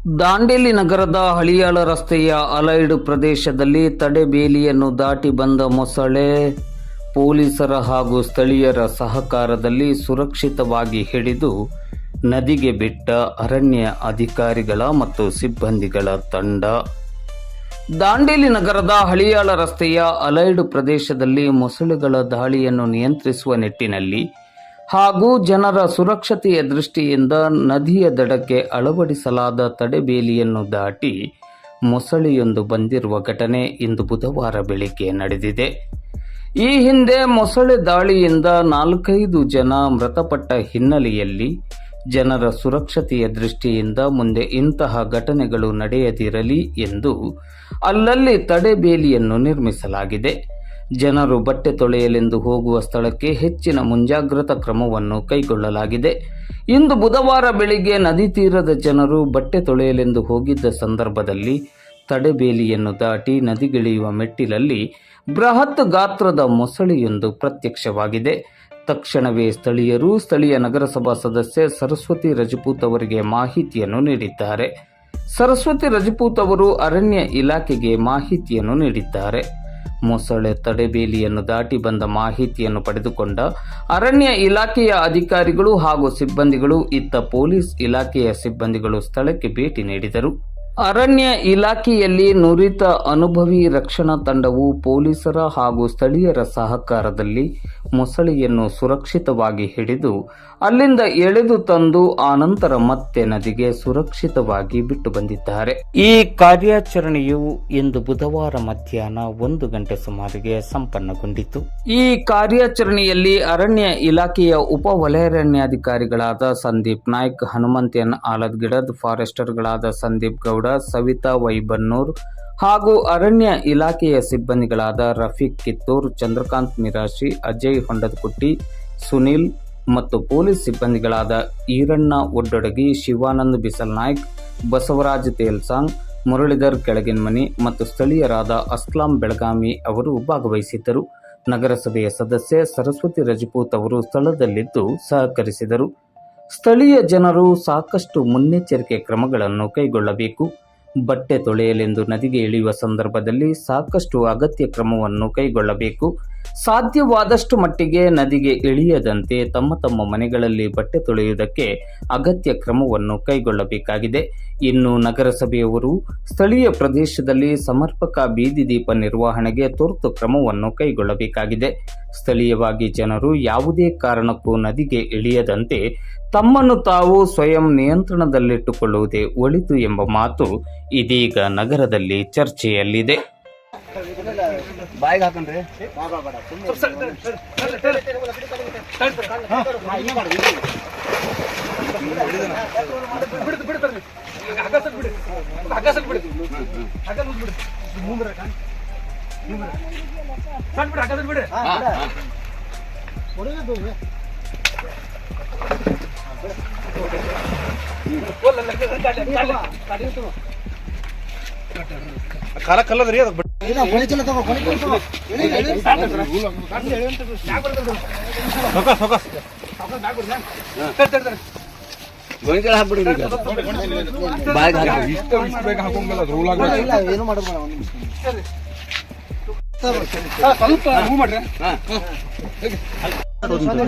ದಾಂಡೇಲಿ ನಗರದ ಹಳಿಯಾಳ ರಸ್ತೆಯ ಅಲೈಡ್ ಪ್ರದೇಶದಲ್ಲಿ ತಡೆಬೇಲಿಯನ್ನು ದಾಟಿ ಬಂದ ಮೊಸಳೆ ಪೊಲೀಸರ ಹಾಗೂ ಸ್ಥಳೀಯರ ಸಹಕಾರದಲ್ಲಿ ಸುರಕ್ಷಿತವಾಗಿ ಹಿಡಿದು ನದಿಗೆ ಬಿಟ್ಟ ಅರಣ್ಯ ಅಧಿಕಾರಿಗಳ ಮತ್ತು ಸಿಬ್ಬಂದಿಗಳ ತಂಡ. ದಾಂಡೇಲಿ ನಗರದ ಹಳಿಯಾಳ ರಸ್ತೆಯ ಅಲೈಡ್ ಪ್ರದೇಶದಲ್ಲಿ ಮೊಸಳೆಗಳ ದಾಳಿಯನ್ನು ನಿಯಂತ್ರಿಸುವ ನಿಟ್ಟಿನಲ್ಲಿ ಹಾಗೂ ಜನರ ಸುರಕ್ಷತೆಯ ದೃಷ್ಟಿಯಿಂದ ನದಿಯ ದಡಕ್ಕೆ ಅಳವಡಿಸಲಾದ ತಡೆಬೇಲಿಯನ್ನು ದಾಟಿ ಮೊಸಳೆಯೊಂದು ಬಂದಿರುವ ಘಟನೆ ಇಂದು ಬುಧವಾರ ಬೆಳಿಗ್ಗೆ ನಡೆದಿದೆ. ಈ ಹಿಂದೆ ಮೊಸಳೆ ದಾಳಿಯಿಂದ 4-5 ಜನ ಮೃತಪಟ್ಟ ಹಿನ್ನೆಲೆಯಲ್ಲಿ ಜನರ ಸುರಕ್ಷತೆಯ ದೃಷ್ಟಿಯಿಂದ ಮುಂದೆ ಇಂತಹ ಘಟನೆಗಳು ನಡೆಯದಿರಲಿ ಎಂದು ಅಲ್ಲಲ್ಲಿ ತಡೆಬೇಲಿಯನ್ನು ನಿರ್ಮಿಸಲಾಗಿದೆ. ಜನರು ಬಟ್ಟೆ ತೊಳೆಯಲೆಂದು ಹೋಗುವ ಸ್ಥಳಕ್ಕೆ ಹೆಚ್ಚಿನ ಮುಂಜಾಗ್ರತಾ ಕ್ರಮವನ್ನು ಕೈಗೊಳ್ಳಲಾಗಿದೆ. ಇಂದು ಬುಧವಾರ ಬೆಳಿಗ್ಗೆ ನದಿ ತೀರದ ಜನರು ಬಟ್ಟೆ ತೊಳೆಯಲೆಂದು ಹೋಗಿದ್ದ ಸಂದರ್ಭದಲ್ಲಿ ತಡೆಬೇಲಿಯನ್ನು ದಾಟಿ ನದಿಗಿಳಿಯುವ ಮೆಟ್ಟಿಲಲ್ಲಿ ಬೃಹತ್ ಗಾತ್ರದ ಮೊಸಳೆಯೊಂದು ಪ್ರತ್ಯಕ್ಷವಾಗಿದೆ. ತಕ್ಷಣವೇ ಸ್ಥಳೀಯ ನಗರಸಭಾ ಸದಸ್ಯೆ ಸರಸ್ವತಿ ರಜಪೂತ್ ಅವರಿಗೆ ಮಾಹಿತಿಯನ್ನು ನೀಡಿದ್ದಾರೆ. ಸರಸ್ವತಿ ರಜಪೂತ್ ಅವರು ಅರಣ್ಯ ಇಲಾಖೆಗೆ ಮಾಹಿತಿಯನ್ನು ನೀಡಿದ್ದಾರೆ. ಮೊಸಳೆ ತಡೆಬೇಲಿಯನ್ನು ದಾಟಿ ಬಂದ ಮಾಹಿತಿಯನ್ನು ಪಡೆದುಕೊಂಡ ಅರಣ್ಯ ಇಲಾಖೆಯ ಅಧಿಕಾರಿಗಳು ಹಾಗೂ ಸಿಬ್ಬಂದಿಗಳು ಇತ್ತ ಪೊಲೀಸ್ ಇಲಾಖೆಯ ಸಿಬ್ಬಂದಿಗಳು ಸ್ಥಳಕ್ಕೆ ಭೇಟಿ ನೀಡಿದರು. ಅರಣ್ಯ ಇಲಾಖೆಯಲ್ಲಿ ನುರಿತ ಅನುಭವಿ ರಕ್ಷಣಾ ತಂಡವು ಪೊಲೀಸರ ಹಾಗೂ ಸ್ಥಳೀಯರ ಸಹಕಾರದಲ್ಲಿ ಮೊಸಳೆಯನ್ನು ಸುರಕ್ಷಿತವಾಗಿ ಹಿಡಿದು ಅಲ್ಲಿಂದ ಎಳೆದು ತಂದು ಆನಂತರ ಮತ್ತೆ ನದಿಗೆ ಸುರಕ್ಷಿತವಾಗಿ ಬಿಟ್ಟು ಬಂದಿದ್ದಾರೆ. ಈ ಕಾರ್ಯಾಚರಣೆಯು ಇಂದು ಬುಧವಾರ ಮಧ್ಯಾಹ್ನ 1 ಗಂಟೆ ಸುಮಾರಿಗೆ ಸಂಪನ್ನಗೊಂಡಿತು. ಈ ಕಾರ್ಯಾಚರಣೆಯಲ್ಲಿ ಅರಣ್ಯ ಇಲಾಖೆಯ ಉಪ ವಲಯಾರಣ್ಯಾಧಿಕಾರಿಗಳಾದ ಸಂದೀಪ್ ನಾಯ್ಕ್, ಹನುಮಂತ್ ಎನ್ ಆಲದ್ಗಿಡದ್, ಫಾರೆಸ್ಟರ್ಗಳಾದ ಸಂದೀಪ್ ಗೌಡ, ಸವಿತಾ ವೈಬನ್ನೂರ್ ಹಾಗೂ ಅರಣ್ಯ ಇಲಾಖೆಯ ಸಿಬ್ಬಂದಿಗಳಾದ ರಫೀಕ್ ಕಿತ್ತೂರ್, ಚಂದ್ರಕಾಂತ್ ಮಿರಾಶಿ, ಅಜಯ್ ಹೊಂಡದಕುಟ್ಟಿ, ಸುನಿಲ್ ಮತ್ತು ಪೊಲೀಸ್ ಸಿಬ್ಬಂದಿಗಳಾದ ಈರಣ್ಣ ಒಡ್ಡೊಡಗಿ, ಶಿವಾನಂದ್ ಬಿಸಲ್ ನಾಯ್ಕ್, ಬಸವರಾಜ್ ತೇಲ್ಸಾಂಗ್, ಮುರಳೀಧರ್ ಕೆಳಗಿನಮನಿ ಮತ್ತು ಸ್ಥಳೀಯರಾದ ಅಸ್ಲಾಂ ಬೆಳಗಾವಿ ಅವರು ಭಾಗವಹಿಸಿದ್ದರು. ನಗರಸಭೆಯ ಸದಸ್ಯೆ ಸರಸ್ವತಿ ರಜಪೂತ್ ಅವರು ಸ್ಥಳದಲ್ಲಿದ್ದು ಸಹಕರಿಸಿದರು. ಸ್ಥಳೀಯ ಜನರು ಸಾಕಷ್ಟು ಮುನ್ನೆಚ್ಚರಿಕೆ ಕ್ರಮಗಳನ್ನು ಕೈಗೊಳ್ಳಬೇಕು. ಬಟ್ಟೆ ತೊಳೆಯಲೆಂದು ನದಿಗೆ ಇಳಿಯುವ ಸಂದರ್ಭದಲ್ಲಿ ಸಾಕಷ್ಟು ಅಗತ್ಯ ಕ್ರಮವನ್ನು ಕೈಗೊಳ್ಳಬೇಕು. ಸಾಧ್ಯವಾದಷ್ಟು ಮಟ್ಟಿಗೆ ನದಿಗೆ ಇಳಿಯದಂತೆ ತಮ್ಮ ಮನೆಗಳಲ್ಲಿ ಬಟ್ಟೆ ತೊಳೆಯುವುದಕ್ಕೆ ಅಗತ್ಯ ಕ್ರಮವನ್ನು ಕೈಗೊಳ್ಳಬೇಕಾಗಿದೆ. ಇನ್ನು ನಗರಸಭೆಯವರು ಸ್ಥಳೀಯ ಪ್ರದೇಶದಲ್ಲಿ ಸಮರ್ಪಕ ಬೀದಿ ದೀಪ ನಿರ್ವಹಣೆಗೆ ತುರ್ತು ಕ್ರಮವನ್ನು ಕೈಗೊಳ್ಳಬೇಕಾಗಿದೆ. ಸ್ಥಳೀಯವಾಗಿ ಜನರು ಯಾವುದೇ ಕಾರಣಕ್ಕೂ ನದಿಗೆ ಇಳಿಯದಂತೆ ತಮ್ಮನ್ನು ತಾವು ಸ್ವಯಂ ನಿಯಂತ್ರಣದಲ್ಲಿಟ್ಟುಕೊಳ್ಳುವುದೇ ಒಳಿತು ಎಂಬ ಮಾತು ಇದೀಗ ನಗರದಲ್ಲಿ ಚರ್ಚೆಯಲ್ಲಿದೆ. ಕಾಲ ಕಲ್ಲದ್ರಿ ಅದು ಏನು ಮಾಡ್ರಿ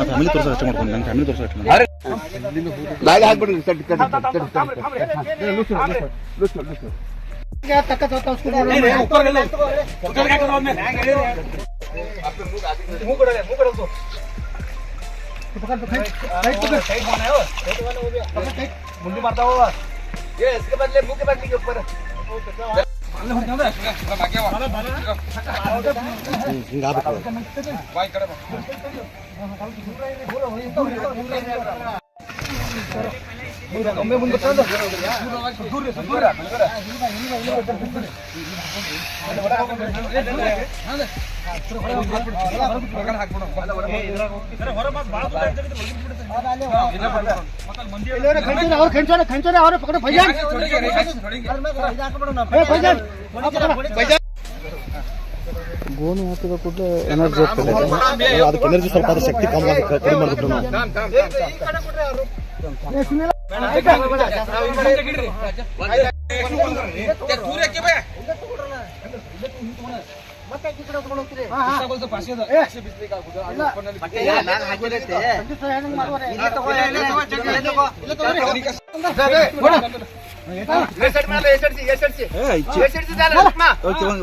ಫ್ಯಾಮಿಲಿ ತೋರ್ಸ ಅಷ್ಟೇ ಮಾಡ್ಕೊಂಡು ನನ್ನ ಫ್ಯಾಮಿಲಿ ತೋರ್ಸ ಅಷ್ಟೇ ಬ್ಯಾಗ್ ಹಾಕ್ಬಿಡ್ರಿ ಮುಂದೆ ಮಾಡ್ತಾವ ಗೋಣಿ ಹಾಕಿದ ಕೂಡಲೇ ಎನರ್ಜಿ ಆಗ್ತದೆ. ಅದಕ್ಕೆ ಎನರ್ಜಿ ಸ್ವಲ್ಪ ಶಕ್ತಿ ಕಮ್ಮಿ ಮಾಡಿಬಿಟ್ರು ನಾವು.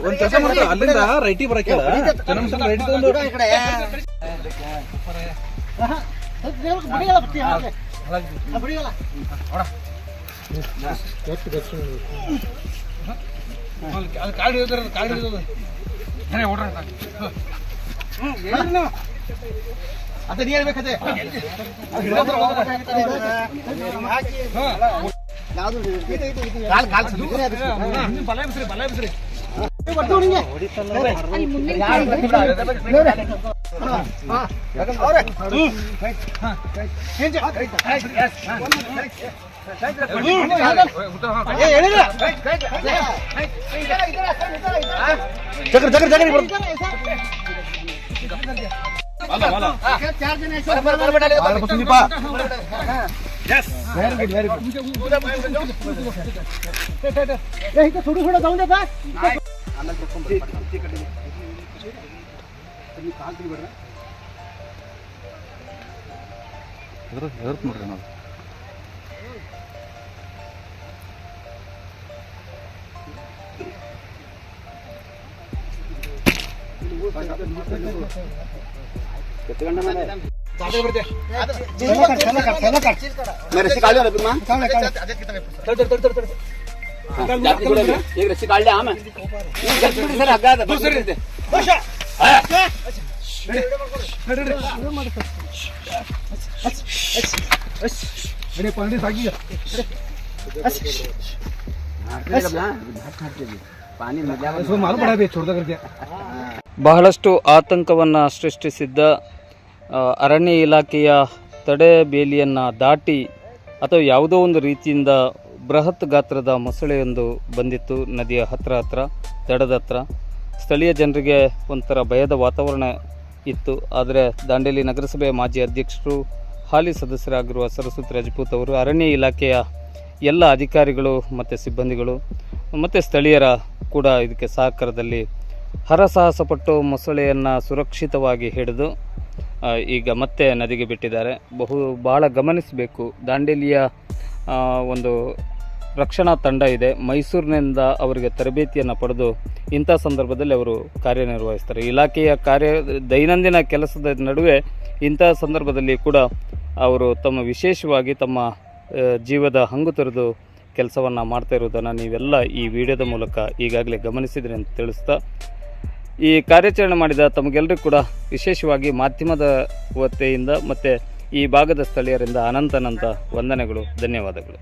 ಒಂದ್ ಕೆಲಸ ಮಾಡ್ತಾರೆ ಅಲ್ಲಿಂದ ರೈಟಿ ಬರಕ್ಕೆ ರೈಟ್ ತಗೊಂಡು ಅದ ನೀ ಹೇಳ್ಬೇಕತೆ थोडं जाऊन देता ನೋಡ್ರಿ ನಾವು मैं रस्सी काढली एक रस्सी काढली हा मैं सर ಬಹಳಷ್ಟು ಆತಂಕವನ್ನು ಸೃಷ್ಟಿಸಿದ್ದ ಅರಣ್ಯ ಇಲಾಖೆಯ ತಡೆ ಬೇಲಿಯನ್ನು ದಾಟಿ ಅಥವಾ ಯಾವುದೋ ಒಂದು ರೀತಿಯಿಂದ ಬೃಹತ್ ಗಾತ್ರದ ಮೊಸಳೆಯೊಂದು ಬಂದಿತ್ತು ನದಿಯ ಹತ್ರ ದಡದ ಹತ್ರ. ಸ್ಥಳೀಯ ಜನರಿಗೆ ಒಂಥರ ಭಯದ ವಾತಾವರಣ ಇತ್ತು. ಆದರೆ ದಾಂಡೇಲಿ ನಗರಸಭೆಯ ಮಾಜಿ ಅಧ್ಯಕ್ಷರು ಹಾಲಿ ಸದಸ್ಯರಾಗಿರುವ ಸರಸ್ವತಿ ರಜಪೂತ್ ಅವರು, ಅರಣ್ಯ ಇಲಾಖೆಯ ಎಲ್ಲ ಅಧಿಕಾರಿಗಳು ಮತ್ತು ಸಿಬ್ಬಂದಿಗಳು ಮತ್ತು ಸ್ಥಳೀಯರ ಕೂಡ ಇದಕ್ಕೆ ಸಹಕಾರದಲ್ಲಿ ಹರಸಾಹಸಪಟ್ಟು ಮೊಸಳೆಯನ್ನು ಸುರಕ್ಷಿತವಾಗಿ ಹಿಡಿದು ಈಗ ಮತ್ತೆ ನದಿಗೆ ಬಿಟ್ಟಿದ್ದಾರೆ. ಬಹಳ ಗಮನಿಸಬೇಕು. ದಾಂಡೇಲಿಯ ಒಂದು ರಕ್ಷಣಾ ತಂಡ ಇದೆ, ಮೈಸೂರಿನಿಂದ ಅವರಿಗೆ ತರಬೇತಿಯನ್ನು ಪಡೆದು ಇಂಥ ಸಂದರ್ಭದಲ್ಲಿ ಅವರು ಕಾರ್ಯನಿರ್ವಹಿಸ್ತಾರೆ. ಇಲಾಖೆಯ ದೈನಂದಿನ ಕೆಲಸದ ನಡುವೆ ಇಂಥ ಸಂದರ್ಭದಲ್ಲಿ ಕೂಡ ಅವರು ವಿಶೇಷವಾಗಿ ತಮ್ಮ ಜೀವದ ಹಂಗು ತೊರೆದು ಕೆಲಸವನ್ನು ಮಾಡ್ತಾ ಇರೋದನ್ನು ನೀವೆಲ್ಲ ಈ ವಿಡಿಯೋದ ಮೂಲಕ ಈಗಾಗಲೇ ಗಮನಿಸಿದ್ರಿ ಅಂತ ತಿಳಿಸ್ತಾ, ಈ ಕಾರ್ಯಾಚರಣೆ ಮಾಡಿದ ತಮಗೆಲ್ಲರಿಗೂ ಕೂಡ ವಿಶೇಷವಾಗಿ ಮಾಧ್ಯಮದ ವತಿಯಿಂದ ಮತ್ತು ಈ ಭಾಗದ ಸ್ಥಳೀಯರಿಂದ ಅನಂತ ವಂದನೆಗಳು, ಧನ್ಯವಾದಗಳು.